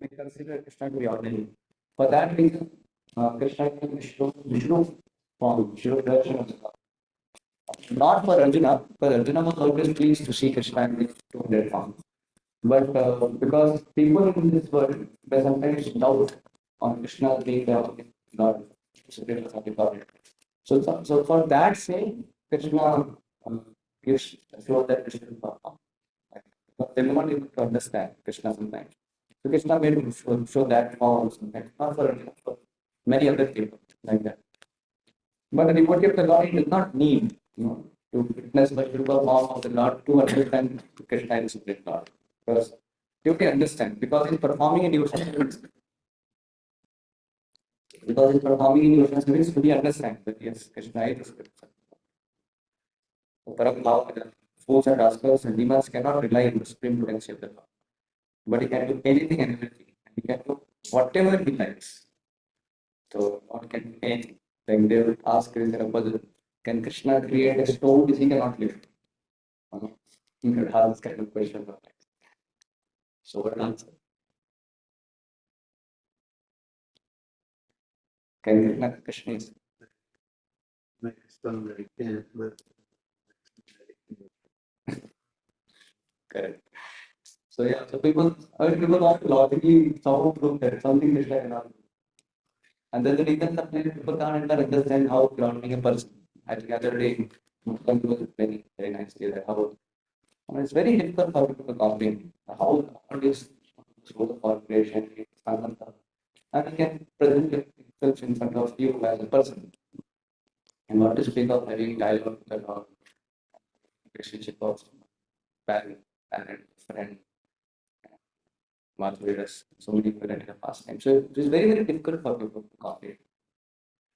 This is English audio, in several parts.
we consider Krishna to be ordinary. For that reason, Krishna is Vishnu form, Vishnu version of the Lord. Not for Arjuna, but Arjuna was always pleased to see Krishna in his 200 form. But because people in this world may sometimes doubt on Krishna being the Lord, Supreme Lord. So for that sake, Krishna gives show that Krishna is Bhagwan. They may not able to understand Krishna sometimes. So Krishna made him show that form also, not for Arjuna, for many other people like that. But the devotee of the Lord he does not need, to witness the physical form of the Lord to understand Krishna is Supreme Lord. Because devotee understand, because in performing in devotional service, we understand that yes, Krishna is the Supreme Lord. So Prabhu, fools and rascals and demons cannot rely on the supreme potency of the Lord. But he can do anything and everything. He can do whatever he likes. So what can do anything. Like they will ask Krishna, can Krishna create a stone which he cannot lift? You could have this kind of question. So what answer? Can Krishna is make a stone that he can't lift. correct. So yeah, so people want to logically somehow prove that something Krishna cannot do. And then the reason sometimes people can't understand how grounding a person. I think the other day, Mukund was very, very nicely that how it's very difficult for people to comprehend how God is through the corporation, and he can present himself in front of you as a person. And what to speak of having dialogue about relationship of parent, friend, Madhuridas, so many people at the past time. So it is very, very difficult for people to comprehend.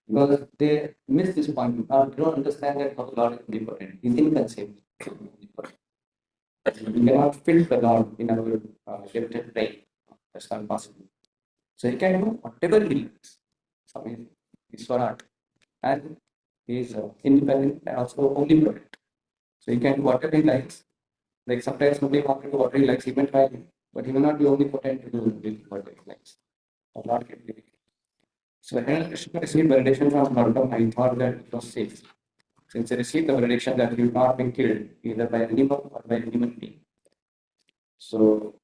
Because they miss this point. They don't understand that how God is important. He's inconceivable. We cannot fit the Lord in our limited brain. That's not possible. So he can do whatever he likes. So he's Swarat. And he is independent and also omnipotent. So he can do whatever he likes. Like sometimes somebody wants to do whatever he likes, he may try, but he may not be omnipotent to do whatever he likes. Or not get it. So when I received validation from Raghav, I thought that it was safe. Since I received the validation that he would not be killed either by an animal or by a human being. So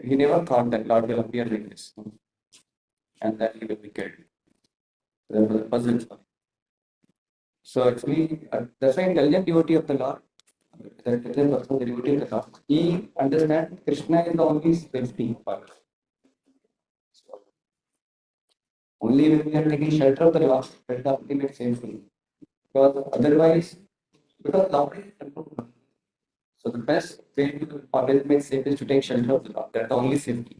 he never thought that Lord will appear like this and that he will be killed. So that was a puzzle for him. So actually, that's why intelligent devotee of the Lord, the intelligent person, the devotee of the Lord, he understands Krishna is the only safety part. So, only when we are taking shelter of the Lord, that is the ultimate safety. Because otherwise, because Lord is controlled. So the best way to always make safe is to take shelter of the Lord. That's the only safety.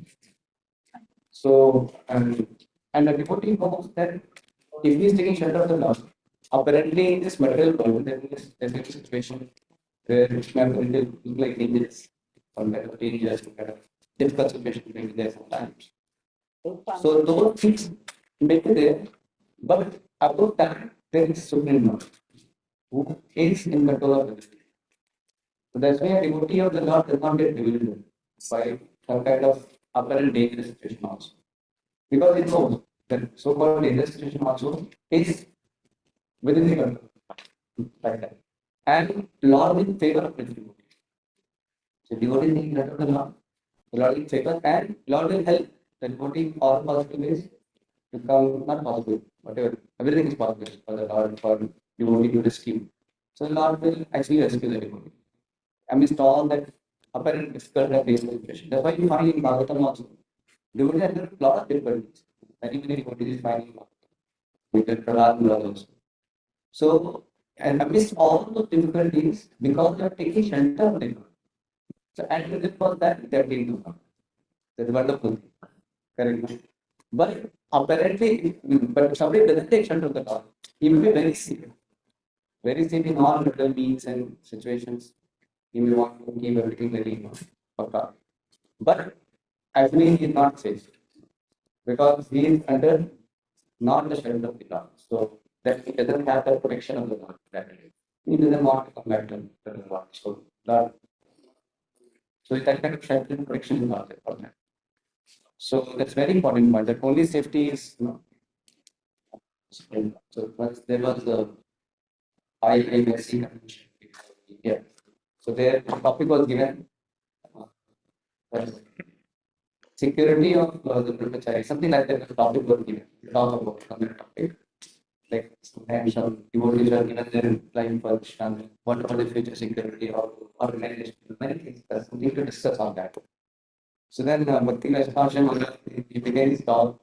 So and the devotee knows that if he is taking shelter of the Lord, apparently in this material world, there is a situation where apparently look like angels, some kind of dangers, some kind of difficult situation may be there sometimes. So those things may be there, but above that there is Supreme Lord who is in control of everything. So that's why a devotee of the Lord does not get bewildered by some kind of apparent dangerous situation also. Because it knows that so-called dangerous situation also is within the control. Like that. And Lord will favor of the devotee. So devotee is in front of the Lord will favor and Lord will help the devotee all possible ways to come, not possible, whatever, everything is possible for the Lord, for devotee to rescue. So the Lord will actually rescue the devotee amidst all that apparent difficult and dangerous situation. That's why you find in Bhagavatam also, devotees have a lot of difficulties. Many devotees finding with the Prahlad Lord also. So, and amidst all those difficulties, because they are taking shelter of the Lord. So, and this was that they are being to come. That's wonderful thing. Correct. But apparently, but if somebody doesn't take shelter of the Lord, he will be very sick. Very sick in all material beings and situations. He may want to keep everything very for but actually he is not safe because he is under not the shelter of the Lord. So that he doesn't have the protection of the Lord. He doesn't want to come back to the Lord. So that kind of shelter and protection is not there for him. So that's very important point. That only safety is, so once there was the IMSC convention in India. So their topic was given uh, security of the brahmachari, something like that. The topic was given. Talk about on that topic. Like sometimes some devotees are given their life for Krishna, what are the future security of organization, many things. There's something to discuss on that. So then Bhakti Rajasthana, he began his talk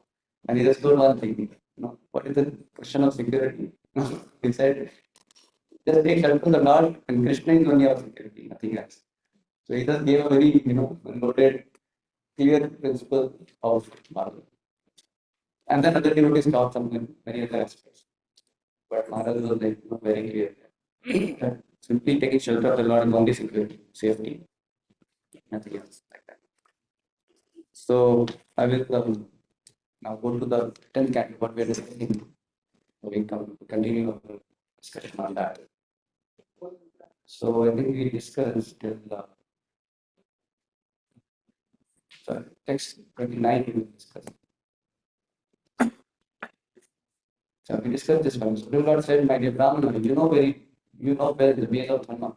and he just told one thing, what is the question of security? He said, just take shelter from the Lord and Krishna is only our security, nothing else. So he just gave a very, noted, clear principle of Bhagavad. And then other devotees talked some many other aspects. But Maharaj was like, very clear. That simply taking shelter of the Lord is only security, safety, nothing else like that. So I will now go to the 10th category, what we are discussing. We can continue our discussion on that. So I think we discussed till text 29 we will discuss. So we discussed this one. So the Lord said, my dear Brahmana, you know well the ways of Dharma.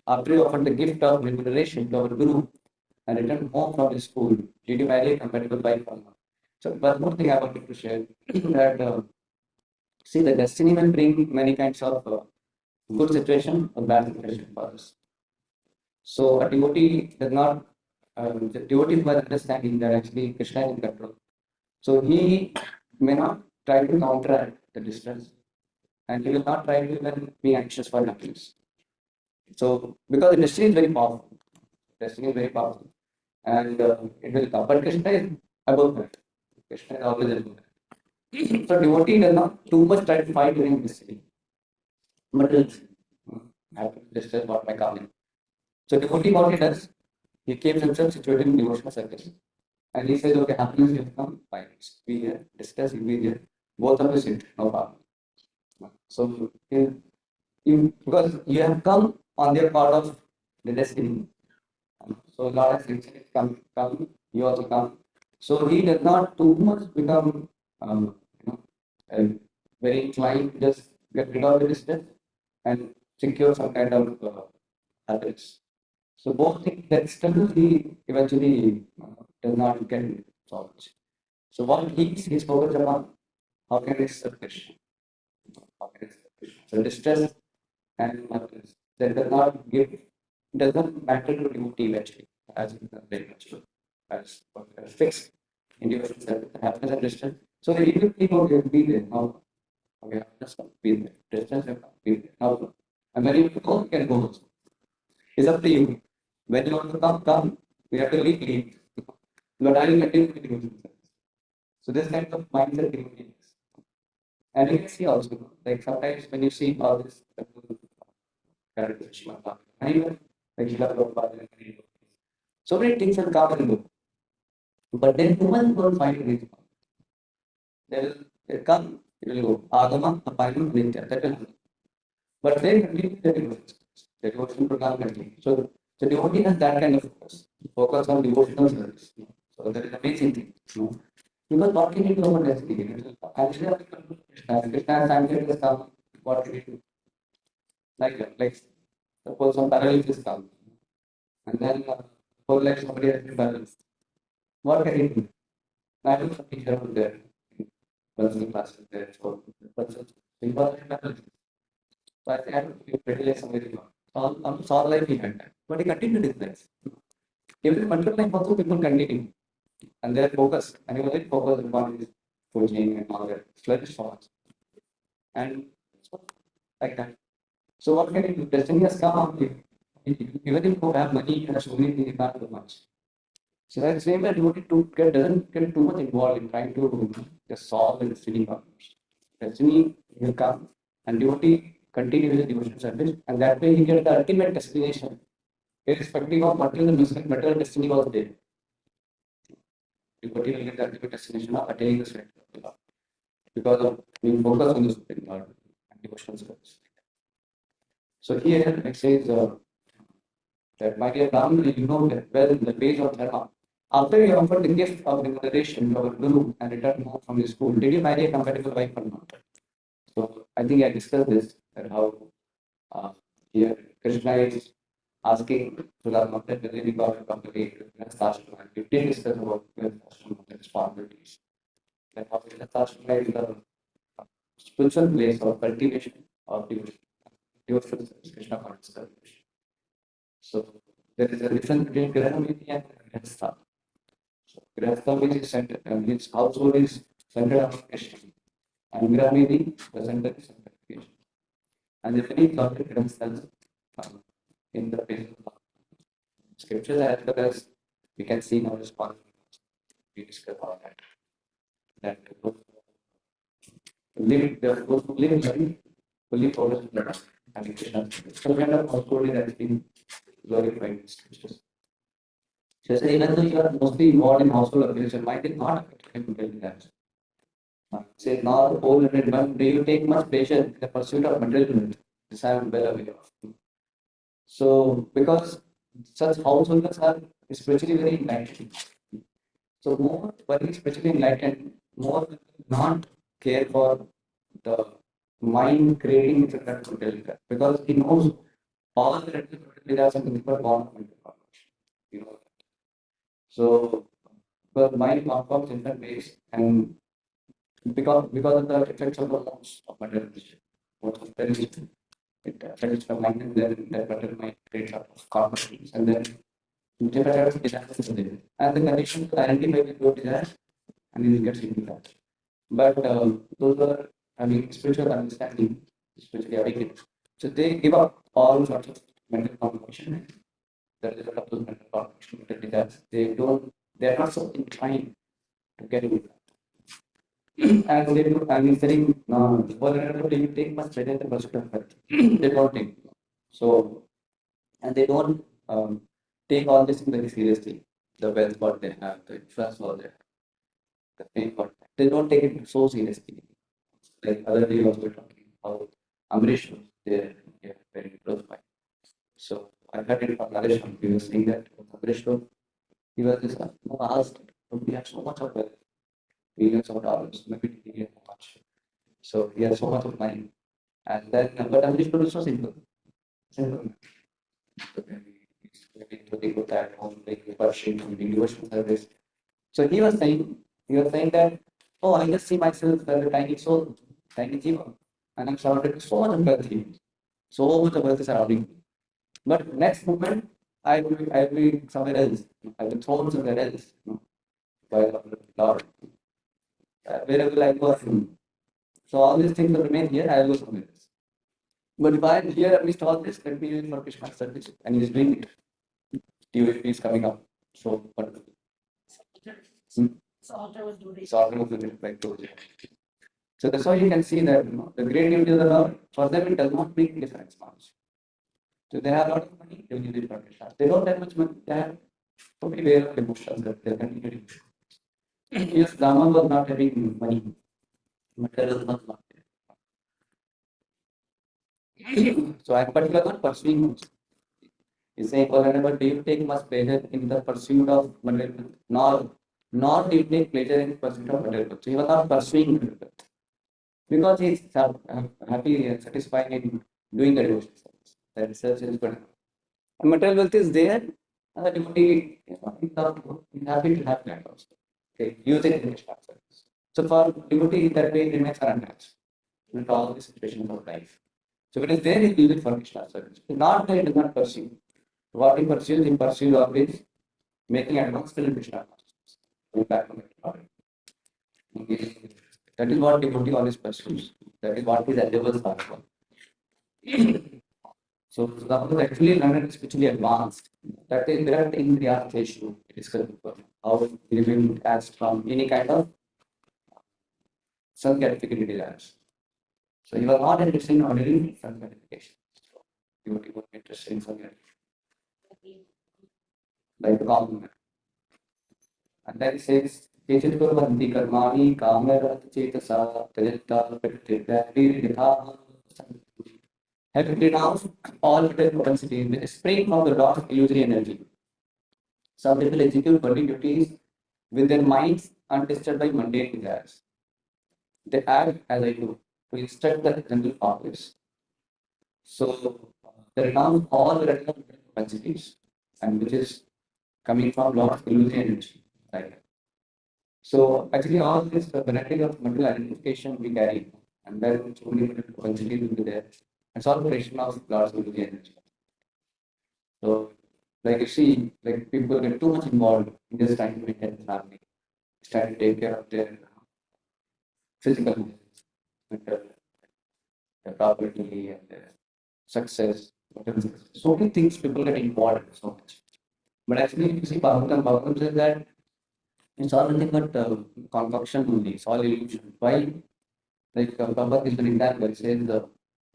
After you offered the gift of remuneration to our Guru and returned home from his school, did you marry a compatible wife or not? So one more thing I wanted to share that see the destiny will bring many kinds of good situation or bad situation for us. So a devotee does not, the devotee was understanding that actually Krishna is in control. So he may not try to counteract the distress and he will not try to even be anxious for happiness. So because the destiny is very powerful, destiny is very powerful and it will come. But Krishna is above that. Krishna is always above that. So devotee does not too much try to fight during destiny. But it's distress what may come in. So devotee what he does, he keeps himself situated in devotional circles. And he says, okay, happiness will come, fine. Be here, distress will be there. Both of us, no problem. So because you have come on the part of the destiny. So Lord has said, come, you also come. So he does not too much become very inclined to just get rid of the distress and secure some kind of happiness. So both things that stability eventually does not get solved. So what he's focused upon, how can I serve Krishna? How can I serve Krishna? So distress and happiness that doesn't matter to devotee eventually, as it becomes very natural, as fixed in devotion service, happiness and distress. So the evil people will be there. Now, okay, happiness will be there, distress will be there. Now, and when you go, you can go also. It's up to you. When you want to come. We have to leave. But I will continue with devotion service. So this kind of mindset devotee is. And you can see also, like sometimes when you see all this characters, and even like Prabhupada, so many things will come and go. But then human will find a reason. They'll come, it will go. Agama, appointment, nitya, that will happen. But they continue the devotion. The devotion program continues. So the devotee has that kind of focus on devotional service. So that is an amazing thing. Because what can you do about destiny? Actually, Krishna has come, what can you do? Like suppose some paralysis comes, and then whole life somebody has been balanced. What can you do? I have some teacher out there, personal classes there, so person important paralysis. So I had to pretty like somebody saw life he had that. But he continued his life. Even in control life also people continue. And their focus, and he was very focused upon his coaching and all that, sluggish forms. And so, like that. So what can you do? Destiny has come on you. Even if you have money, you have so many things, you can't do much. So that's the same way devotee to doesn't get too much involved in trying to just solve the destiny problems. Destiny will come and devotee continue his devotion service, and that way he gets the ultimate destination, irrespective of material destiny was there. Devotee will get the ultimate destination of attaining the state of the Lord because of being focused on the Supreme Lord and devotional service. So here it says that my dear Brahman, you know that well the ways of dharma. After you offered the gift of declaration to our Guru and returned home from the school, did you marry a compatible wife or not? So I think I discussed this, that how uh, here Krishna is asking to the Mother whether he got a company Grihastha. We did discuss about Grihastha and responsibilities. That how Grihastha is the spiritual place of cultivation of devotion. Devotion is Krishna conscious cultivation. So there is a difference between Grahamiti and Grihastha. So Grihastha means center, means household is centered on Krishna, and Grahamiti the center is sanctification. And the very thought of Grihastha in the place of scriptures as well as we can see now this part we discuss all that. That those who live in very fully follows the and Krishna. So kind of household has been glorified in scriptures. So say even though you are mostly involved in household affairs, your mind is not affected by that. Say not all but do you take much pleasure in the pursuit of material wealth? This I am well aware of. So because such householders are spiritually very enlightened. So more very spiritually enlightened, more not care for the mind creating its potential because he knows all the potential are something for born from you know. So the mind performs in different ways and because of the effects of the laws of materialism, it affects the mind and then that material mind creates a lot of corporations and then different desires within. And the condition to identify with those desires and he gets into that. But those are having spiritual understanding, spiritually awakened. So they give up all sorts of mental complication. The result of those mental complication, mental desires, they are not so inclined to get into that. And they do, and he's saying, vulnerability you take much better than pursuit of health. They don't take. So, and they don't take all this very seriously. The wealth what they have, the influence what they have, the fame what they don't take it so seriously. Like other day was talking about Amrish was there, yeah, very close by. So I heard it from Naresh, he was saying that Amrish was, he was just asked, we have so much of wealth, millions of dollars, maybe millions of much. So he has so much of money. And then, but Amrish was so simple. Simple. So maybe to go at home, like pursuing something, devotional service. So he was saying that, oh, I just see myself as a tiny soul, tiny jiva, and I'm surrounded with so much of wealth here. So much of wealth is surrounding me. But next moment, I will be somewhere else. I will thrown somewhere else, by the Lord. Where will I go from? So all these things will remain here, I will go somewhere else. But if I am here amidst all this, let me use it for Krishna service. And he is doing it. TVP is coming up. So wonderful. So altar was doing it like those. So that's why you can see that the great beauty of the Lord, for them it does not make difference much. So they have a lot of money, they will use it for Krishna. They don't have much money, they have to be aware of emotions that they are continuing. Yes, Brahman was not having money. Material was not there. So I am particularly not pursuing. He's saying, whenever do you take much pleasure in the pursuit of material, nor do you take pleasure in the pursuit of material. So he was not pursuing material because he's happy and satisfied in doing the devotion service. The research is good. And material wealth is there, and the devotee is happy to have that also. Okay, use it in Krishna service. So for devotee, that way remains unattached with all the situations of life. So when it is there, he use it for Krishna service. Not that he does not pursue. What he pursues always making advancement in Krishna consciousness. Go back to it. That is what devotee always pursues. That is what his endeavors are for. So Raghav is actually learned spiritually advanced. That is direct in the art issue discussed before. How he will as from any kind of self-gratification desires. So he was not interested in ordinary self-gratification. So he would be interested in self-gratification. Like the common man. And then he says, Kechitu Bhakti Karmani Kamarat Chetasa Tajita Pritya have renounced all material propensity which spring from the lot of illusory energy. Some people execute worldly duties with their minds undisturbed by mundane desires. They act as I do to instruct the general populace. So they renounce all the rest of the capacities, and which is coming from lot of illusion energy. Right? So actually all this benefit of material identification we carry, and then so many capacities will be there. It's all creation of lots of illusion energy. So like you see, like people get too much involved in just trying to maintain the family, trying to take care of their physical, mental, their property and their success. Whatever. So many things people get involved so much. But actually, if you see Bhagavatam says that it's all nothing but concoction only, it's all illusion. Why? Like Prabhu is an example, it says,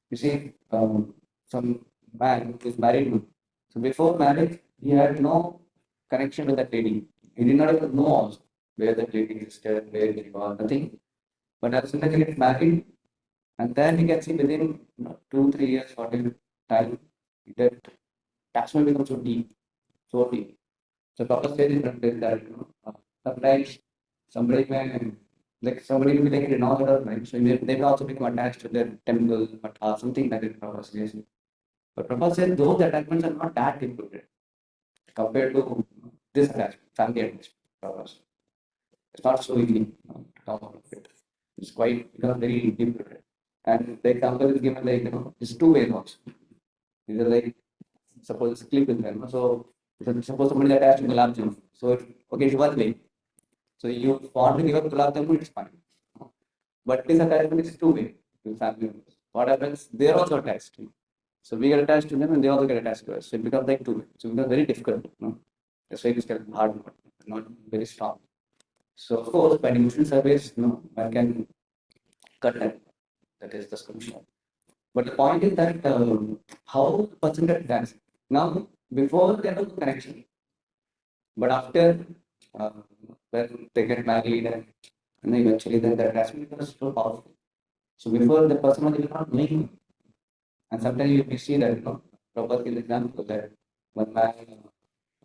you see, some man who is married. So before marriage, he had no connection with that lady. He did not even know also where that lady existed, where he was, nothing. But as soon as he gets married, and then you can see within 2, 3 years, whatever time, that attachment becomes so deep, so deep. So Papa says in that sometimes somebody may somebody will be like renowned or right. So they will also become attached to their temple, or something like that. Papa says. But Papa says those attachments are not that included compared to this attachment, family attachment. Papa says. It's not so easy to talk about it. It's quite very deep rooted. And the example is given like it's two ways also. Either like suppose clip is there. So suppose somebody attached to gulab jamun. So okay, it's one way. So you want to give up gulab jamun, it's fine. But this attachment is two way to family members. What happens? They're also attached. So we get attached to them and they also get attached to us. So it becomes like two way. So it becomes very difficult. That's why it is hard, not very strong. So of course, by emotional service, one can cut that. That is the solution. But the point is that how the person gets that. Now, before there was connection, but after uh, when they get married and eventually then the attachment becomes so powerful. So before the person was even not knowing, and sometimes you see that Prabhu is example that one man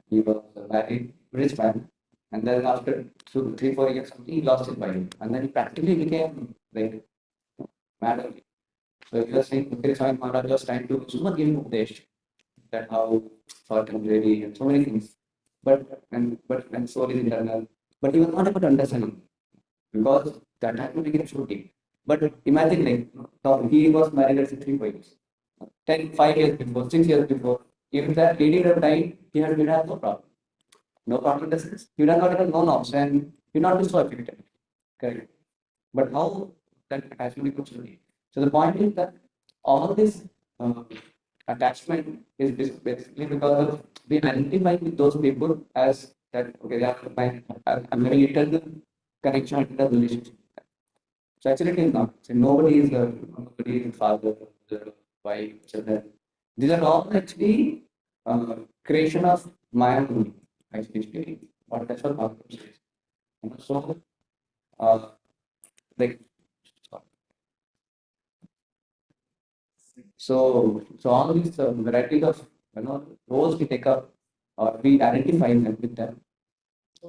he was a married rich man, and then after 2, 3, 4 years something he lost his wife, and then he practically became like mad only. So if you are saying okay, Swami Maharaj was trying to Suma give him Udesh, that how thought and really and so many things. But soul is internal. But he was not able to understand it because that happened to become so deep. But imagine like he was married at 3 years, 5 years before, 6 years before. If that lady would have died, he would have no problem. No problem in the sense he would have not even known also and he would not be so affected. Correct. But how that attachment becomes so deep. So the point is that all this uh, attachment is basically because of we identify with those people as that okay, they are I'm having eternal connection, eternal relationship. So actually it is not. So nobody is father, mother, wife, children. These are all actually creation of Maya only. Actually, or that's what Bhagavatam says. So uh, like so all these varieties of roles we take up or we identify them with them.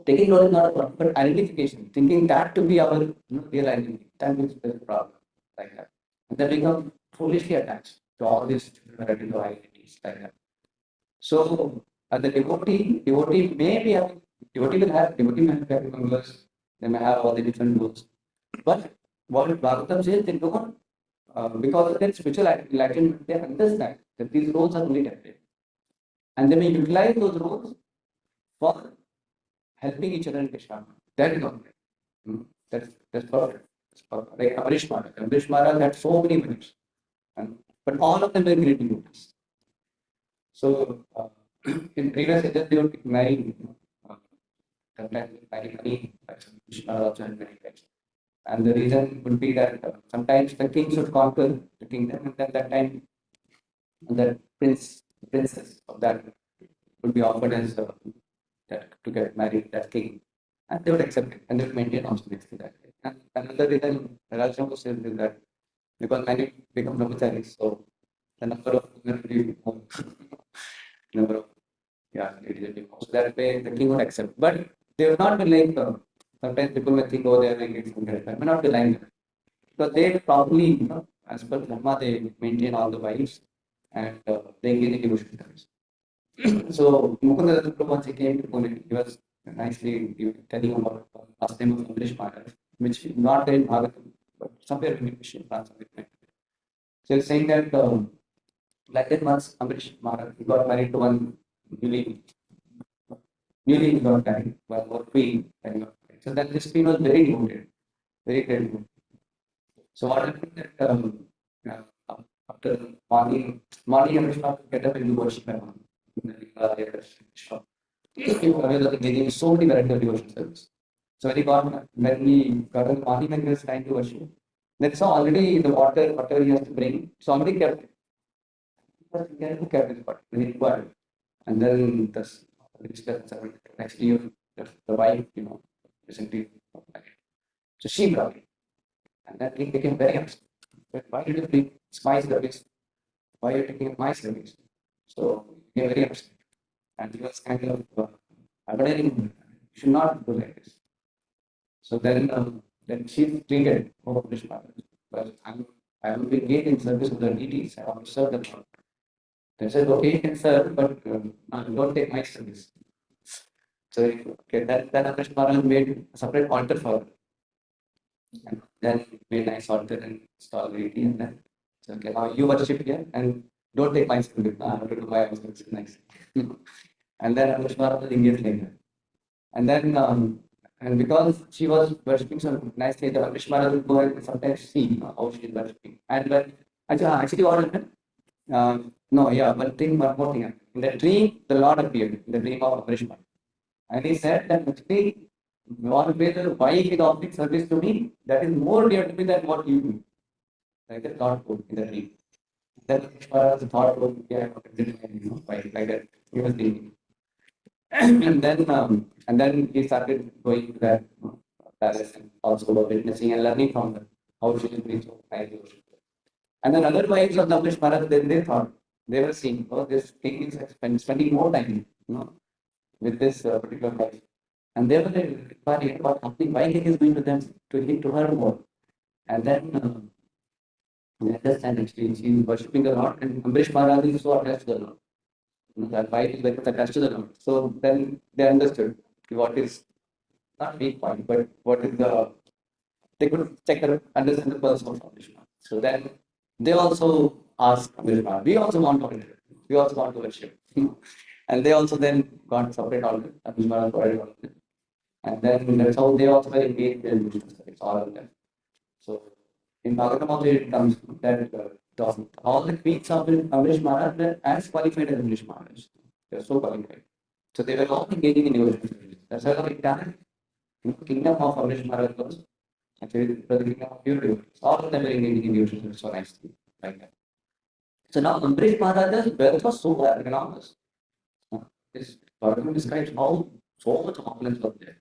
Taking role is not a problem, but identification, thinking that to be our real identity, that is the problem. Like that. And then become foolishly attached to all these varieties of identities like that. So the devotee may be having devotee may have family members, they may have all the different roles. But what Bhagavatam says, they don't because of their spiritual enlightenment, they understand that these roles are only temporary. And they may utilize those roles for helping each other in Krishna. That is all. That's perfect. Like Amrish Maharaj. Amrish Maharaj had so many wives, but all of them were great devotees. So in previous ages, they would marry, sometimes marry many wives. Amrish Maharaj also had many wives. And the reason would be that sometimes the king should conquer the kingdom, and then that time the princess of that would be offered as that to get married that king, and they would accept it, and they would maintain also next to that. And another reason Raghav says is that because many become brahmacharis, so the number of women will be more, number of Yeah, it is a demo. So that way the king would accept. But they will not be like, sometimes people may think, oh, they are like it's good. May not be like that. Because they probably, as per Dharma, they maintain all the wives and they engage in devotion service. So Mukunda Prabhu, once he came to Pune, he was nicely telling about last time of English Maharaj, which not there in Bhagavatam, but somewhere in Krishna, somewhere. So he's saying that like that once Amrish Maharaj he got married to one newly he got married, one more queen. And he got married. So then this queen was very devoted, very devoted. So what happened that uh, after morning Amrish Maharaj get up and do worship at home. Shop. He was getting so many variety of devotion service. So when he got up morning and he was trying to worship, then saw already the water, whatever he has to bring, so already kept it. But he had to carry this water when he required. And then this next year, the wife, recently, so she brought it. And that king became very upset. But why did you bring my service? Why are you taking my service? So he became very upset. And he was kind of abandoning, you should not do like this. So then she treated over British Maharaj. Well, I will be engaged in service of the deities. I want to serve the Lord. They said, okay, you can serve, but don't take my service. So okay, then British Maharaj made a separate altar for her. And then made nice altar and installed deity. And then so okay, now you worship here and don't take my service. I have to do my own service. Nice. And then British Maharaj was engaged like that. And then and because she was worshipping so nicely, the Amrish Maharaj would go and sometimes see how she is worshipping. And actually, what happened? No, yeah, one more thing. In the dream, the Lord appeared in the dream of Amrish Maharaj. And he said that actually, why he is offering service to me, that is more dear to me than what you do. Like that, Lord told in the dream. Then Amrish Maharaj thought, oh, yeah, why like that. He was dreaming. And then he started going to that palace and also witnessing and learning from her how she is doing so nicely. And then other wives of the Amrish Maharaj, then they thought they were seeing, oh, this king is spending more time, with this particular wife. And they were inquiring about happening, why king is going to them to her more. And then they understand actually she is worshipping the Lord, and Amrish Maharaj is so attached to the Lord. That wife is very much attached to the Lord. So then they understood what is not weak point, but what is they could check and understand the person of Amrish Maharaj. So then they also asked Amrish Maharaj, we also want to enter. We also want to worship. And they also then got separate altar. Amrish Maharaj provided altar. And then that's how they also were engaged in devotional service, all of them. So in Bhagavatam also it comes that all the queens of Amrish Maharaj were as qualified as Amrish Maharaj. They were so qualified. So they were all engaging in devotional service. That's why the entire kingdom of Amrish Maharaj was actually the kingdom of pure devotees. All of them were engaging in devotional service so nicely, like that. So now Amrish Maharaj's wealth was so enormous. This Bhagavatam describes how so much opulence was there.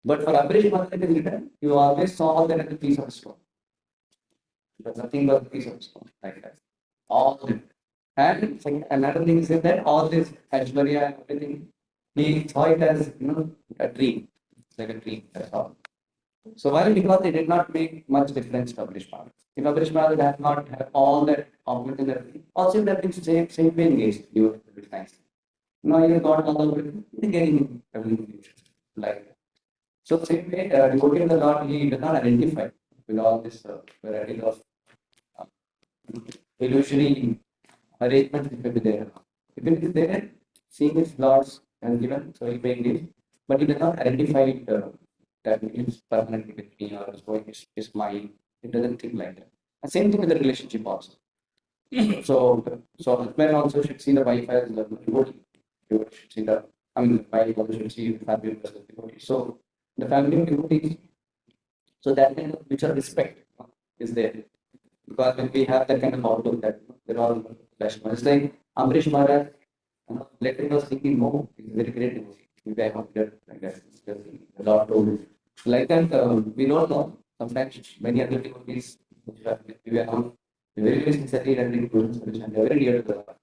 But for Amrish Maharaj in return, you always saw that as a piece of stone. It was nothing but a piece of stone, like that. All of it. And another thing is that all this Aishwarya and everything, he saw it as a dream, like a dream. That's all. So why? Because it did not make much difference to Amrish Maharaj. If Amrish Maharaj had not had all that opulence in that, also in that same way engaged, you would be nice. Now you got all of it, getting everything like that. So same way, devotee of the Lord, he does not identify with all this variety of uh, illusory arrangements which will be there. If it is there, seeing his Lord's and given, so he may give, but he does not identify that it is permanently with me or is going his mind. It doesn't think like that. And same thing with the relationship also. So husband also should see the wife as the devotee. Devotee should see the wife also should see the family as the devotee. So the family of devotees, so that kind of mutual respect is there. Because when we have that kind of outlook that they're all flesh, it's like Amrish Maharaj, later he was thinking, no, he's a very great devotee. Maybe I want to like that. The Lord told him. Like that, we don't know. Sometimes many other devotees, we are not very, very sincerely rendering devotion service and they are very dear to the Lord.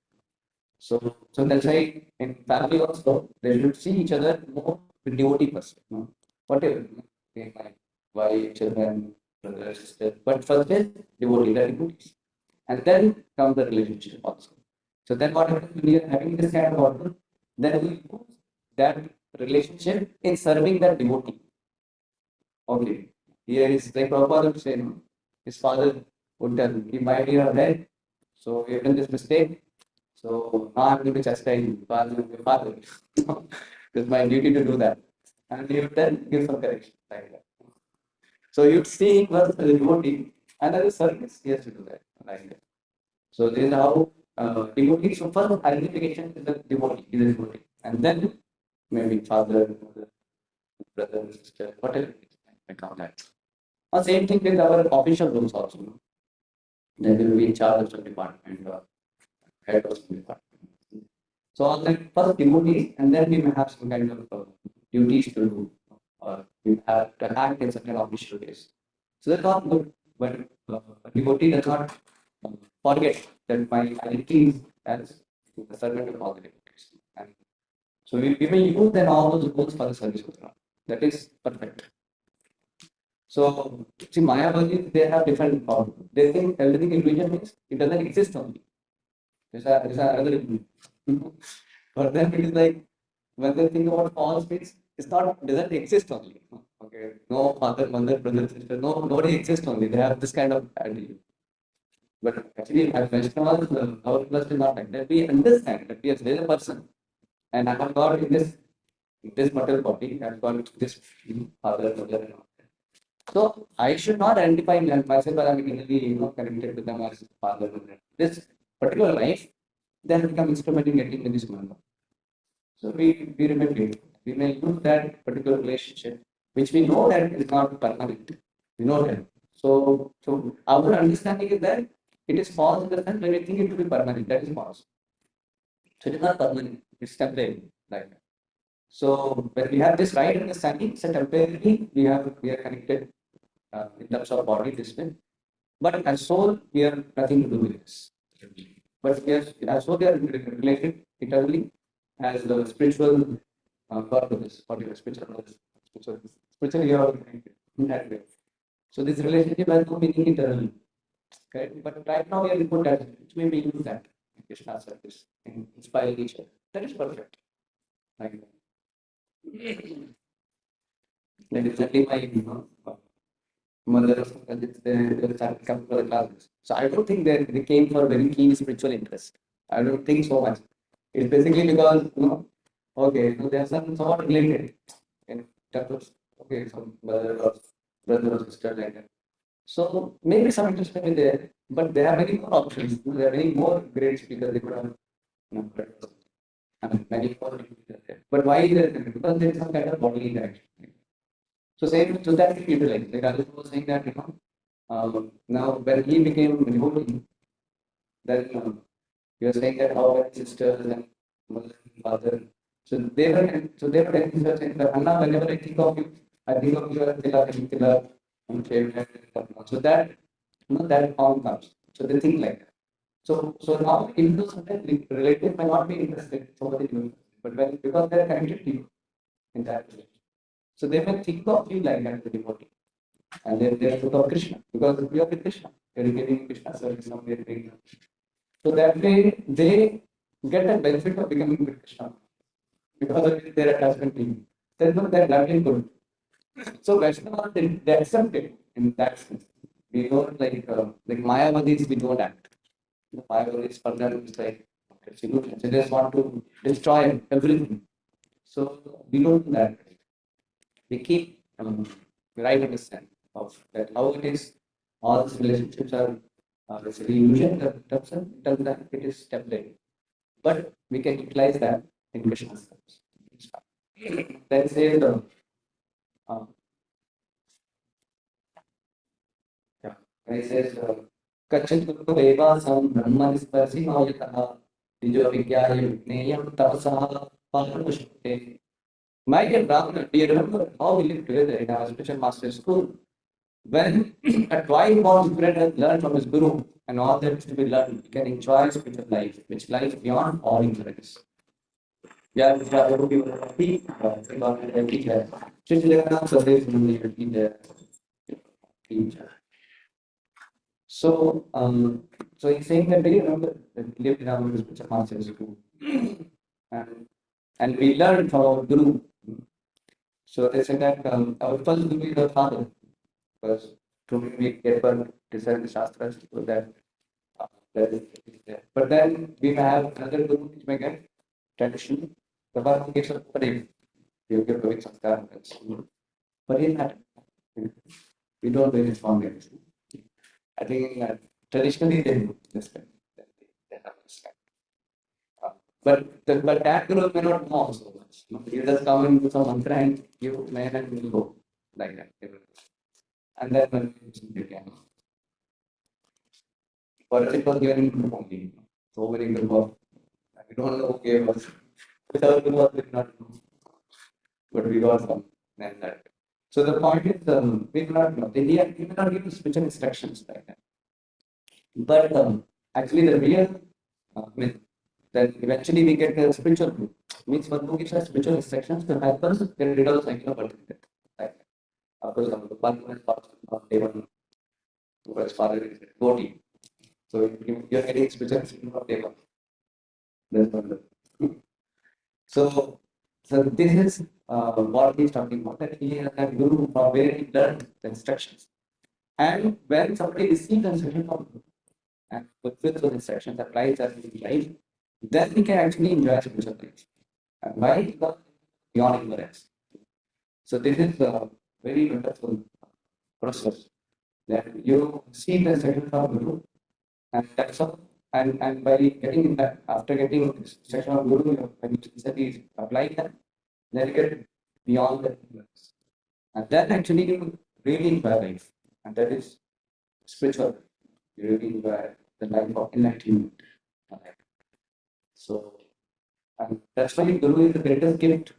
So that's why in family also they should see each other more with devotee person. Whatever, they might wife, children, brother, sister, but first is devotee, the devotees, and then comes the relationship also. So then what happens when you are having this kind of order, then we use that relationship in serving that devotee. Okay. Here is like Prabhupada would say, no? His father would tell him, he might be your head, so you have done this mistake. So now I'm going to chastise you, father, your father. It's my duty to do that. And he would then give some correction like that. So you'd see him first as a devotee, and as a service, he has to do that like that. So this is how devotee, so first identification is the devotee, is a devotee. And then maybe father, mother, brother, sister, whatever it is, I call that. Or same thing with our official roles also. They will be in charge of some department or head of some department. So all that first devotees, and then we may have some kind of duties to do, or we have to act in certain official ways. So that's not good, but a devotee does not forget that my identity is as a servant of all the devotees. And so we may use then all those rules for the service of the Lord. That is perfect. So, see, Mayavadi, they have different problems. They think everything illusion means it doesn't exist only. These are other illusions. For them, it is like when they think about false means it's not doesn't exist only. Okay, no father, mother, brother, sister, no nobody exists only. They have this kind of attitude. But actually, as Vaishnavas, our plus is not like that. We understand that yes, there is a person, and I have got in this material body, I have got this father, mother, and all. So I should not identify myself as I'm equally, connected to them as father. This particular life, then become instrument in getting in this manner. So we remember it. We may use that particular relationship, which we know that is not permanent. We know that. So our understanding is that it is false in the sense when we think it to be permanent. That is false. So it is not permanent. It's temporary. Like that. So when we have this right understanding, so temporarily we are connected in terms of body this way. But as soul, we have nothing to do with this. But yes, as soul, we are related eternally as the spiritual God to this, whatever spiritual, we are connected in that way. So this relationship has no meaning eternally. Okay? But right now we are good at it. We may use that in Krishna service and inspire each other. That is perfect. Like that is exactly my mother they started coming for the classes. So I don't think they came for very keen spiritual interest. I don't think so much. It's basically because okay, so there's some somewhat related in terms of okay, some brother or sister like that. So maybe some interest may be there, but there are many more options. There are many more great speakers they could have. I mean, many more people are there. But why is there? Because there is some kind of bodily interaction. So same to that people like Raghav was saying that now when he became devotee, then he was saying that how many sisters and mother and father. So they were saying that Anna, whenever I think of you, I think of you as Tila and favorite. So that that form comes. So they think like that. So now Hindus sometimes relative may not be interested so much in you, but when because they're connected to you in that way. So they may think of you like that, the devotee. And then they think of Krishna because we are with Krishna. You're giving Krishna service, now we are doing that. So that way they get the benefit of becoming with Krishna because of their attachment to you. There's no that livelihood. So Vaishnava they accept it in that sense. We don't like Mayavadis, we don't act. The Mayavadis for them is like solutions. They just want to destroy everything. So we don't do that. We keep right understand of that how it is all these relationships are basically illusion that tells that it is temporary. But we can utilize that in Krishna's terms. Then say the uh, yeah, it says Kachin Eva Sam Brahman Sparsi Mayata Dijo Vigyaya Vigneyam Tapasa Paramushte. My dear Brahman, do you remember how we lived together in our spiritual master school? when a twice-born student has learned from his guru and all that is to be learned, he can enjoy spiritual life, which lies beyond all ignorance. Yeah, we are able to be happy about everything. Since there are some surveys in the future. So he's saying that, do you remember that we lived in our spiritual masters guru? And we learned from our guru. So they said that our first guru is our father, because to me we get one design the shastras so that that is there. But then we may have another guru which may get tradition. The one who gives us Parim, we give Pavit Sanskar. But in that, we don't really strong it. I think traditionally they do this kind. They have this kind. But that guru may not know so much. You just come in with some mantra and you may and will go like that. And then when you can. But it was given in group only. So many group of we don't know who gave us. Without group we did not know. But we got some and that. So the point is we do not know. They may not give spiritual instructions like that. But actually the real then eventually we get the spiritual group. Means one who gives us spiritual instructions to help us get rid of the cycle of birth and death. Like, of course, the one who is part of day one, who is father is devotee. So you're getting spiritual instruction from day one. That's one. So, so this is what he's talking about. That he has that guru from where he learned the instructions. And when somebody receives the instruction from guru and fulfills those instructions, applies that in his life, then we can actually enjoy spiritual life. And why? Because beyond ignorance. So this is a very wonderful process that you see the instruction from guru, and that's all. And by getting that, after getting instruction from guru, when you sincerely apply that, then you get beyond that ignorance. And then actually you really enjoy life. And that is spiritual. You really enjoy the life of enlightenment. So, and that's why Guru is the greatest gift.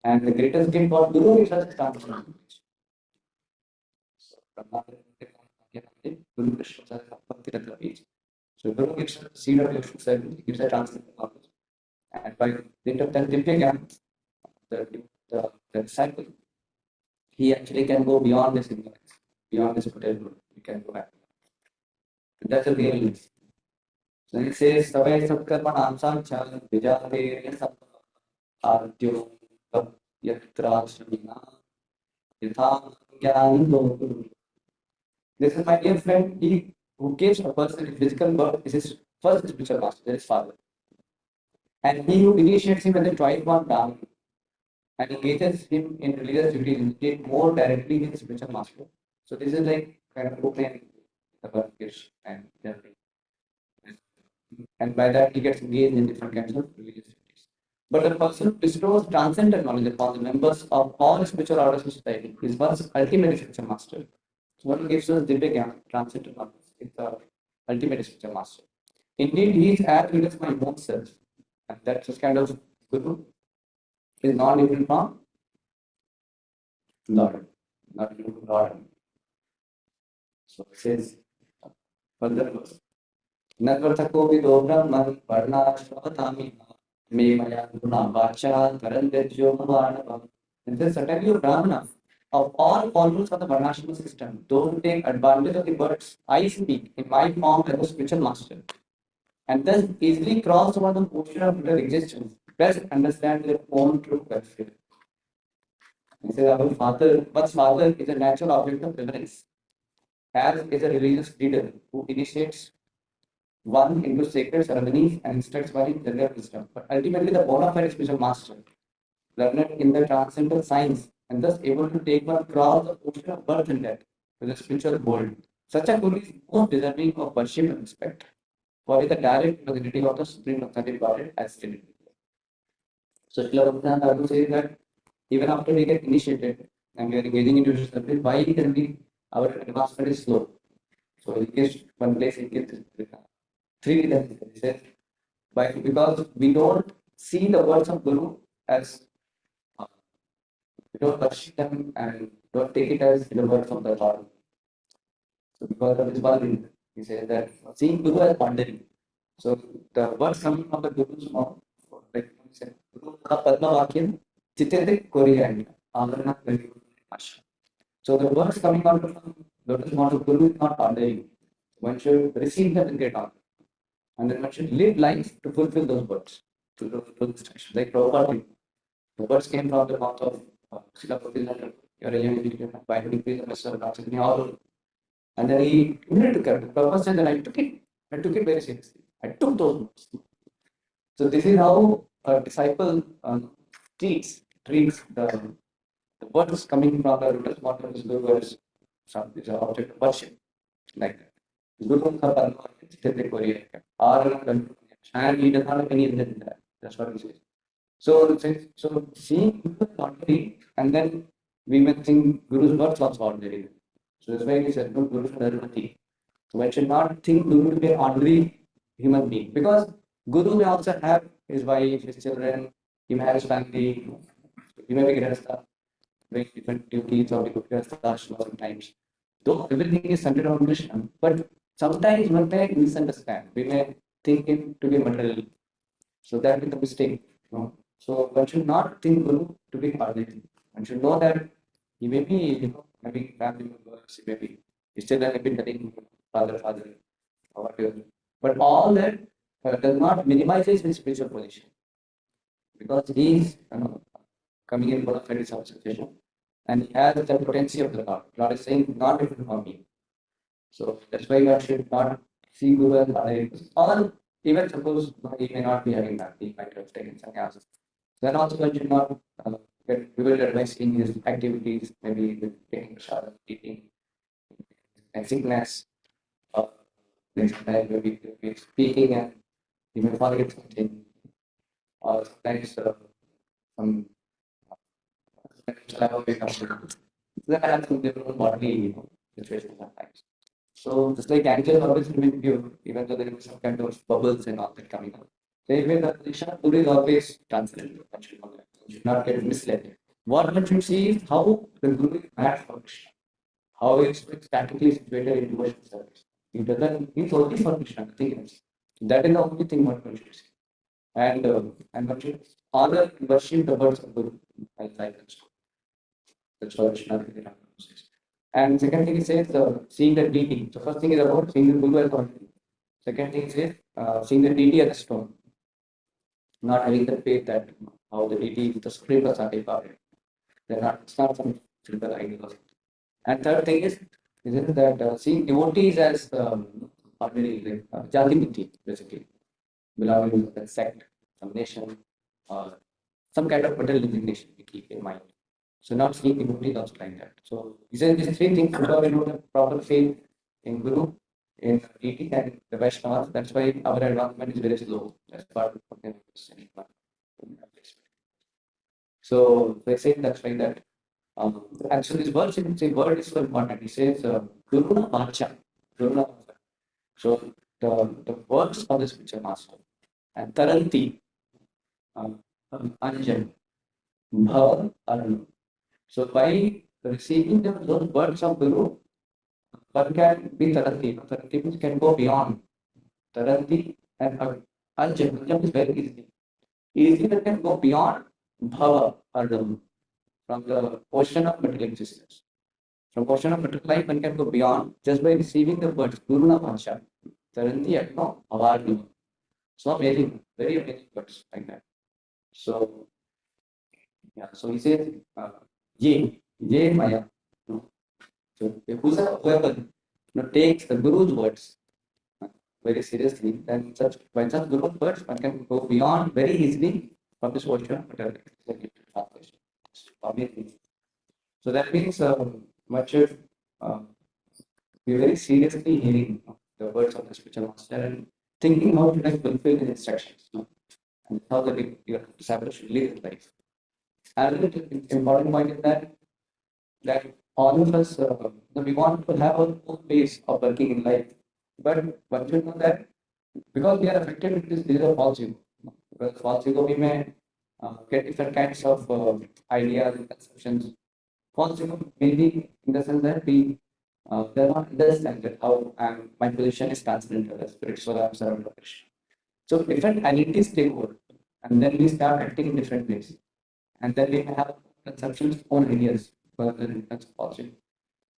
And the greatest gift of Guru is such transformation. So, Guru Krishna says, Bhakti Ratra Beach. So, Guru gives a seed of Krishna said, he gives a transcendental knowledge. And by the end of that Divya the disciple, he actually can go beyond this ignorance, beyond this potential. He can go back. And that's a real news. So it says, Savai Sapkarma Namsam Chal Vijate Artyo Yatra Shamina Yatha Gyan. This is my dear friend. He who gives a person in physical birth is his first spiritual master, his father. And he who initiates him as a twice born Brahmin and engages him in religious duties initiate more directly with his spiritual master. So this is like kind of opening the birth gives and everything. And by that he gets engaged in different kinds of religious duties. But the person who bestows transcendental knowledge upon the members of all spiritual orders of society is one's ultimate spiritual master. So what gives us Divya Gyan, transcendental knowledge, is the ultimate spiritual master. Indeed, he is as good as my own self. And that's this kind of guru is not different from Lord. Not different from Lord. So it says further verse. Natvarthakovido Brahman Varnashvatami Me Maya Guna Vacha Tarandetyo Bhavanam. And then certainly a Brahmana of all followers of the Varnashram system, those who take advantage of the words I speak in my form as a spiritual master, and thus easily cross over the ocean of their existence, best understand their own true welfare. He says, our father, one's father is a natural object of reverence, as is a religious leader who initiates one into sacred ceremonies and instructs one in general wisdom. But ultimately, the bona fide spiritual master, learned in the transcendental science, and thus able to take one across the ocean of birth and death to the spiritual world. Such a guru is most deserving of worship and respect, for he is the direct representative of the Supreme Authority Godhead as stated. So, Srila Bhaktivinoda says that even after we get initiated and we are engaging into service, why can we our advancement is slow? So in case one place in case three reasons he says by because we don't see the words of Guru as we don't worship them and don't take it as the words of the Lord. So because of this one reason, he says that seeing Guru as ordinary. So the words coming from the Guru's mouth, like he said, Guru ka Padma Vakyam, Chitete Koriyanda, Amrana Kari Asha. So the words coming out from lotus mouth of Guru is not ordinary. One should receive them and get on. And then one should live life to fulfill those words, to those instructions. Like Prabhupada did. The words came from the mouth of Srila Prabhupada, your eligibility by increase of Mr. Raghav, all. And then he immediately took it. Prabhupada said that I took it. I took it very seriously. I took those words. So this is how a disciple treats the words coming from the lotus mouth of his Guru as some is an object of worship. Like that. Guru ka Padma Chitete Koriyanda. And he does not have any other than that. That's what he says. So seeing Guru is ordinary, and then we may think Guru's words also ordinary. So that's why he said, no, Guru is Dharmati. So one should not think Guru to be an ordinary human being, because Guru may also have his wife, his children, he may have his family, he may be Grihastha, very different duties of the Grihastha ashrama sometimes. Though everything is centered on Krishna, but sometimes one may misunderstand. We may think him to be material. So that is the mistake. No? So one should not think Guru to be ordinary. One should know that he may be, having family members, he may be still a bit telling father, or whatever. But all that does not minimize his spiritual position, because he is coming in bona fide self-sufficient, and he has the potency of the Lord. Lord is saying, not different from me. So that's why one should not see Guru as ordinary. Or even suppose he may not be having that, he might have taken some classes. Then also one should not get bewildered advice in his activities, maybe taking prasad, eating, and sickness, or sometimes maybe speaking and he may forget something, or sometimes some that happens in different bodily situations sometimes. So just like angels always remain pure, even though there is some kind of bubbles and all that coming out. Same way the position of Guru is always transcendental. One should know that. One should not get misled. What one should see is how the Guru is mad for Krishna, how it's statically situated in devotion service. He doesn't, he's only for Krishna, nothing else. That is the only thing one should see. And one should honor and worship the words of Guru as I understood. That's what Krishna says. And second thing he says, seeing the deity. So first thing is about seeing the Guru as one. Second thing is seeing the deity as a stone. Not having the faith that how the deity is the supreme personality power. They're not, it's not some simple idea. And third thing is that seeing devotees as ordinary, like Jati basically, belonging to a sect, some nation, or some kind of material designation we keep in mind. So not seeing devotees also like that. So these are these three things without the proper faith in Guru, in deity, and the Vaishnavas. That's why our advancement is very slow. That's part of what so they say that's why that actually this word is so important. He says Guru Vacha. Guru Vacha. So the words of the spiritual master and Taranti, Anjan, Bhav, Arun. So by receiving those words of Guru, one can be Taranti. Taranti means can go beyond. Taranti and Anjan. Anjan is very easy. Easily one can go beyond Bhava, Arun, from the ocean of material existence. From ocean of material life, one can go beyond just by receiving the words Guru Na Vacha. Taranti Atma Avardu. So amazing, very amazing words like that. So yeah, so he says, Ye Maya. So whoever takes the Guru's words very seriously, then by such Guru's words, one can go beyond very easily from this ocean. Amazing. So that means one should be very seriously hearing the words of the spiritual master and thinking how to fulfill his instructions, and how the disciple should live his life. Another important point is that all of us we want to have our own pace of working in life, but one should know that because we are affected with this disease of false ego. Because false ego, we may get different kinds of ideas and conceptions. False ego, maybe in the sense that we they don't understand that how my position is transcendental, as spiritual observer of Krishna. So different entities take over, and then we start acting in different ways, and then we have conceptions, own ideas, further in terms of logic.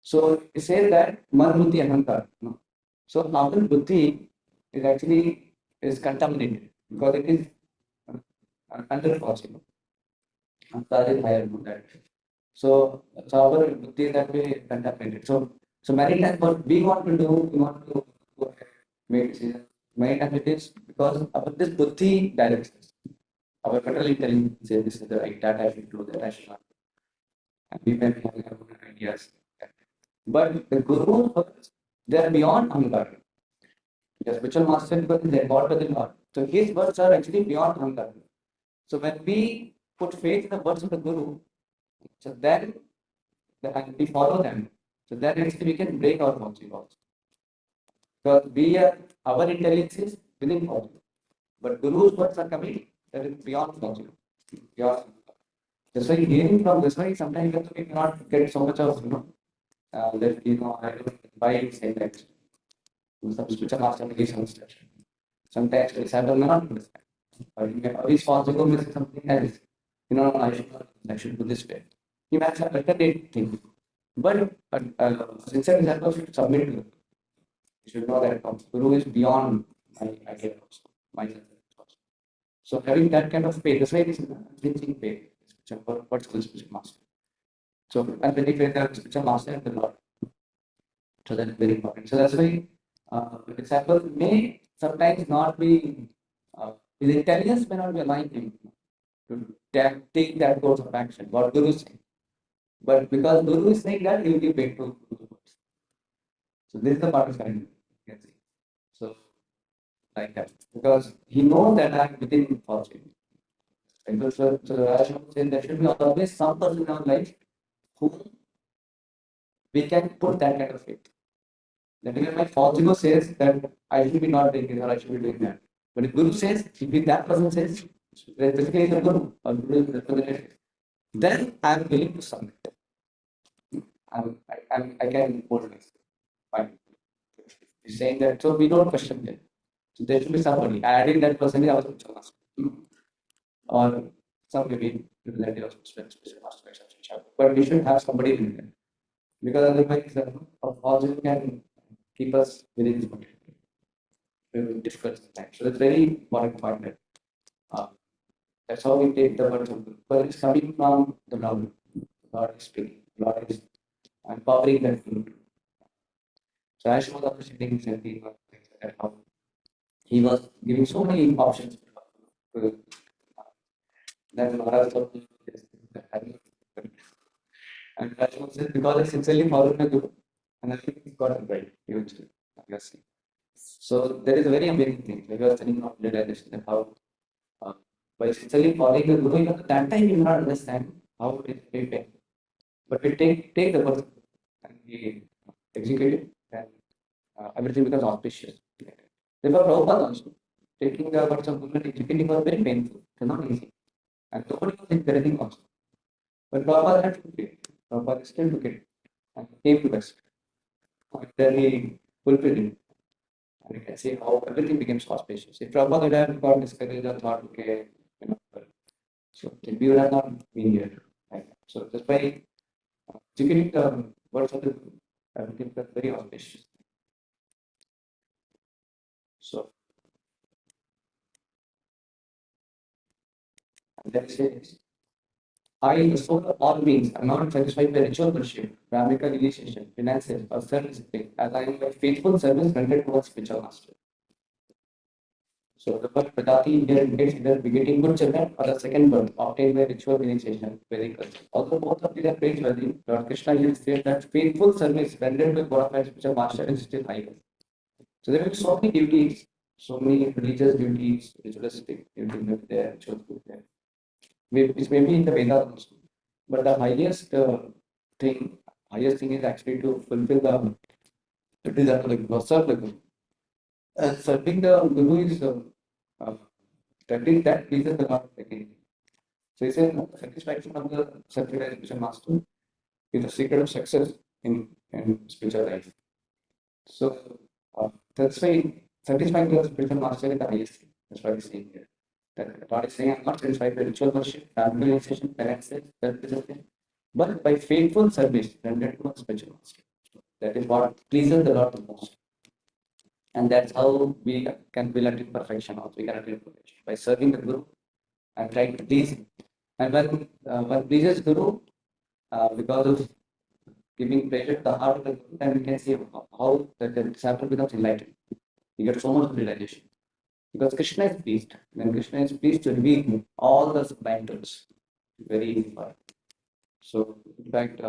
So it says that man buddhi ahankar. No? So our buddhi is actually is contaminated because it is under logic. Ahankar is higher than that. So our buddhi is that way contaminated. So many times what we want to do, we want to go ahead, make decisions. Many times it is because our this buddhi directs us. Our mental intelligence says this is the right, that I should do, that I should not. And we may have our own ideas. But the Guru, they are beyond Ahankar. The spiritual master, because they are God by the Lord. So his words are actually beyond Ahankar. So when we put faith in the words of the Guru, so then and we follow them. So then actually we can break our logic also. Because our intelligence is within logic. But Guru's words are coming that is beyond logic. Beyond. That's why hearing from this way, sometimes we cannot get so much of, that, I don't know why say that. Some spiritual master gives some instruction. Sometimes disciple may not understand. Or he may always fall to go with something else. I should do this way. He might have alternate things. But sincere disciple should submit to it. You should know that Guru is beyond my idea also, my sense also. So having that kind of faith, that's why it is unflinching faith. What's the spiritual master? So and when you faith the spiritual master and the Lord. So that's very important. So that's why the disciple may sometimes not be his intelligence may not be allowing him to take that course of action, what Guru is saying. But because Guru is saying that, he will be paid to do the words. So this is the part of kindness, you can see. So like that. Because he knows that I am within logic. So I should say there should be always some person in our life whom we can put that kind of faith. That even my false ego says that I should be not doing this or I should be doing that. But if Guru says, if that person says, basically the Guru or Guru is representative, then I am willing to submit. I can hold myself. Fine. He's saying that, so we don't question them. So there should be somebody. Adding that person is also master. Or some maybe relative of special master. But we should have somebody in there. Because otherwise, also can keep us within this budget. Very difficult time. So that's very important point that that's how we take the words of Guru. But it's coming from the Lord. Lord is speaking. Lord is empowering that fruit. So I was appreciating something that how he was giving so many options to that Maharaj thought and Rajman said because I sincerely followed the Guru and I think he got it right eventually. Obviously. So there is a very amazing thing. Like I was telling of realization that how by sincerely following the Guru, at that time you will not understand how it is very painful. But we take the person and we execute it and everything becomes auspicious. Therefore, Prabhupada also taking the words of Guru and executing was very painful. It was not easy. And nobody was encouraging also. But Prabhupada had to do it. Prabhupada still took it and came to us. And then he fulfilled it. And you can see how everything became auspicious. If Prabhupada would have got discouraged or thought, okay, so we would have not been here. Right? So just by executing the words of the Guru, everything becomes very auspicious. So, and then it says, I, the soul of all beings, am not satisfied by ritual worship, Brahmika relationship, finances, or self-discipline, as I am by faithful service rendered towards spiritual master. So the word Pradati here indicates either begetting good children or the second birth obtained by ritual initiation, very culture. Although both of these are praiseworthy, Lord Krishna here states that faithful service rendered by bona fide spiritual master is still higher. So there will be so many duties, so many religious duties, ritualistic duties there, rituals there. Which may be in the Vedas also. But the highest thing is actually to fulfill the desire of the Guru, serve the Guru. And serving the Guru is that pleases the Lord again. So he says satisfaction of the self-realization master is the secret of success in in spiritual life. So that's why satisfying your spiritual master is the highest thing. That's what he's saying here. That God is saying, I'm not satisfied by ritual worship, organization, penances, self-discipline, but by faithful service rendered to a spiritual master. That is what pleases the Lord the most. And that's how we can build until perfection also. We can attain perfection by serving the Guru and trying to please him. And when pleases Guru, because of giving pleasure to the heart of the Guru, then we can see how the disciple becomes enlightened. You get so much realization. Because Krishna is pleased. When Krishna is pleased to reveal all the sublime truths, very easy for him. So, in fact,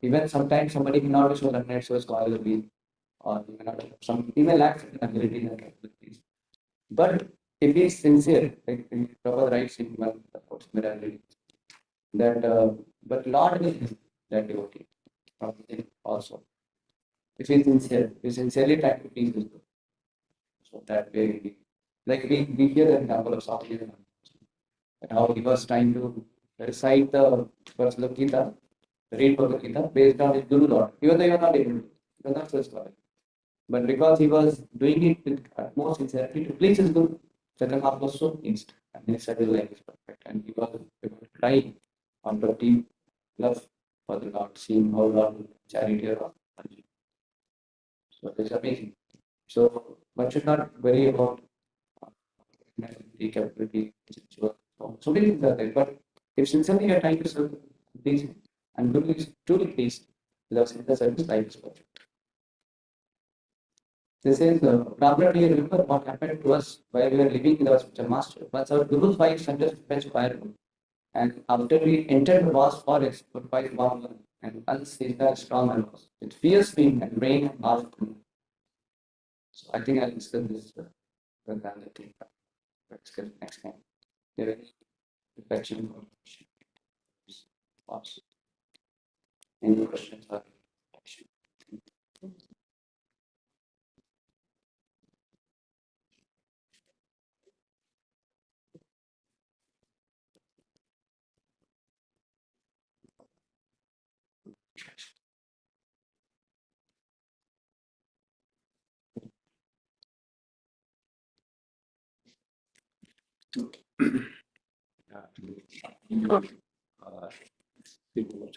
even sometimes somebody may not be so learned, so scholarly, or he may not have some, he may lack certain abilities and capabilities. But if he is sincere, like Prabhu writes in one about similarly, that but Lord is that devotee from within also. If he is sincere, he sincerely trying to please his Guru. So that way, we hear the example of Sakya, and how he was trying to recite the verse of Gita, read Bhagavad Gita based on his Guru Lord. Even though he was not able to, he was not so scholarly. But because he was doing it with utmost sincerity to please his Guru, Chaitanya was so pleased, and he said his life is perfect, and he was able to cry on the deep love for the Lord, seeing how Lord will charity or Arjuna. So it's amazing. So one should not worry about the capability, so many things are there. But if sincerely you are trying to serve, please, and Guru is truly pleased with our sincere service, life is perfect. This is Raghav, do you remember what happened to us while we were living with our spiritual master? Once our Guru's wife sent us to fetch firewood, and after we entered the vast forest for 5 hours and unseasonal storm arose, with fierce wind and rain and harsh wind. So I think I'll discuss this with the other thing. Let's get next time. There is reflection or thoughts. Any questions or reflection? People